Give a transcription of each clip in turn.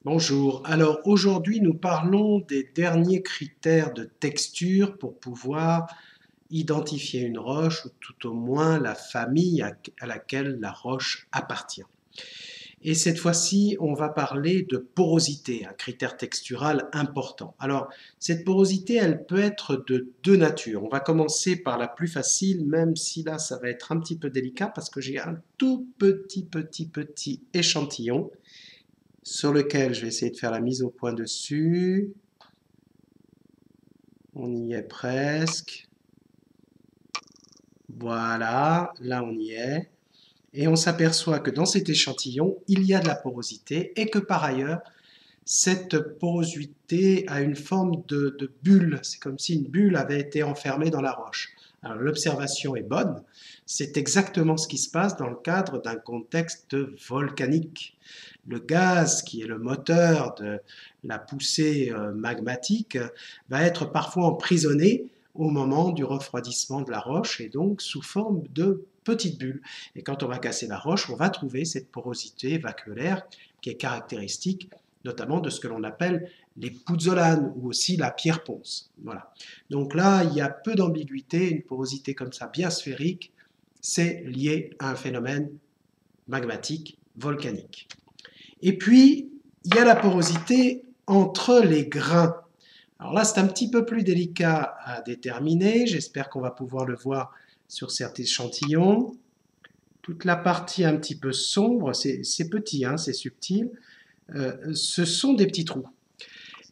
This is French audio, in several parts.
Bonjour. Alors aujourd'hui, nous parlons des derniers critères de texture pour pouvoir identifier une roche ou tout au moins la famille à laquelle la roche appartient. Et cette fois-ci, on va parler de porosité, un critère textural important. Alors, cette porosité, elle peut être de deux natures. On va commencer par la plus facile, même si là, ça va être un petit peu délicat parce que j'ai un tout petit échantillon sur lequel je vais essayer de faire la mise au point dessus. On y est presque. Voilà, là on y est. Et on s'aperçoit que dans cet échantillon, il y a de la porosité et que par ailleurs, cette porosité a une forme de bulle. C'est comme si une bulle avait été enfermée dans la roche. Alors l'observation est bonne. C'est exactement ce qui se passe dans le cadre d'un contexte volcanique. Le gaz, qui est le moteur de la poussée magmatique, va être parfois emprisonné au moment du refroidissement de la roche et donc sous forme de petites bulles. Et quand on va casser la roche, on va trouver cette porosité vacuolaire qui est caractéristique notamment de ce que l'on appelle les pouzzolanes ou aussi la pierre ponce. Voilà. Donc là, il y a peu d'ambiguïté, une porosité comme ça bien sphérique, c'est lié à un phénomène magmatique volcanique. Et puis, il y a la porosité entre les grains. Alors là, c'est un petit peu plus délicat à déterminer. J'espère qu'on va pouvoir le voir sur cet échantillon. Toute la partie un petit peu sombre, c'est petit, hein, c'est subtil, ce sont des petits trous.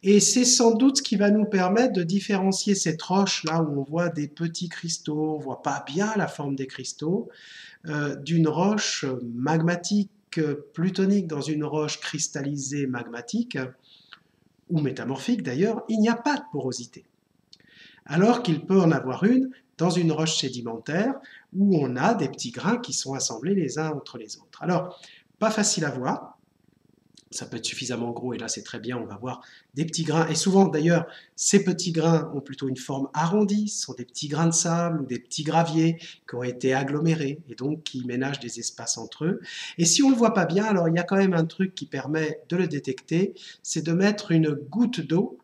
Et c'est sans doute ce qui va nous permettre de différencier cette roche, là où on voit des petits cristaux, on ne voit pas bien la forme des cristaux, d'une roche magmatique plutonique dans une roche cristallisée magmatique, ou métamorphique d'ailleurs, il n'y a pas de porosité. Alors qu'il peut en avoir une dans une roche sédimentaire où on a des petits grains qui sont assemblés les uns entre les autres. Alors, pas facile à voir, ça peut être suffisamment gros et là c'est très bien, on va voir des petits grains. Et souvent d'ailleurs, ces petits grains ont plutôt une forme arrondie, ce sont des petits grains de sable ou des petits graviers qui ont été agglomérés et donc qui ménagent des espaces entre eux. Et si on ne le voit pas bien, alors il y a quand même un truc qui permet de le détecter, c'est de mettre une goutte d'eau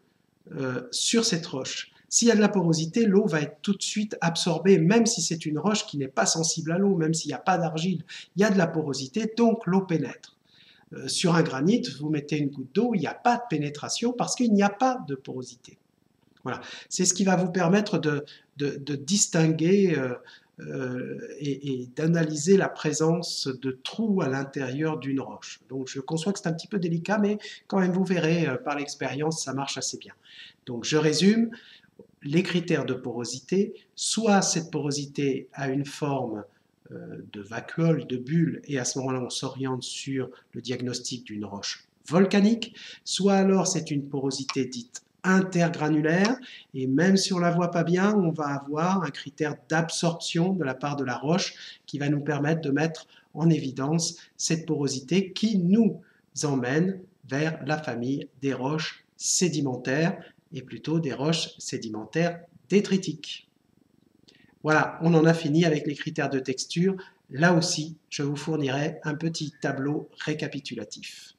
sur cette roche. S'il y a de la porosité, l'eau va être tout de suite absorbée, même si c'est une roche qui n'est pas sensible à l'eau, même s'il n'y a pas d'argile, il y a de la porosité, donc l'eau pénètre. Sur un granit, vous mettez une goutte d'eau, il n'y a pas de pénétration parce qu'il n'y a pas de porosité. Voilà. C'est ce qui va vous permettre de distinguer et d'analyser la présence de trous à l'intérieur d'une roche. Donc je conçois que c'est un petit peu délicat, mais quand même vous verrez par l'expérience, ça marche assez bien. Donc je résume, les critères de porosité, soit cette porosité a une forme de vacuole, de bulle, et à ce moment-là, on s'oriente sur le diagnostic d'une roche volcanique, soit alors c'est une porosité dite intergranulaire, et même si on ne la voit pas bien, on va avoir un critère d'absorption de la part de la roche qui va nous permettre de mettre en évidence cette porosité qui nous emmène vers la famille des roches sédimentaires, et plutôt des roches sédimentaires détritiques. Voilà, on en a fini avec les critères de texture. Là aussi, je vous fournirai un petit tableau récapitulatif.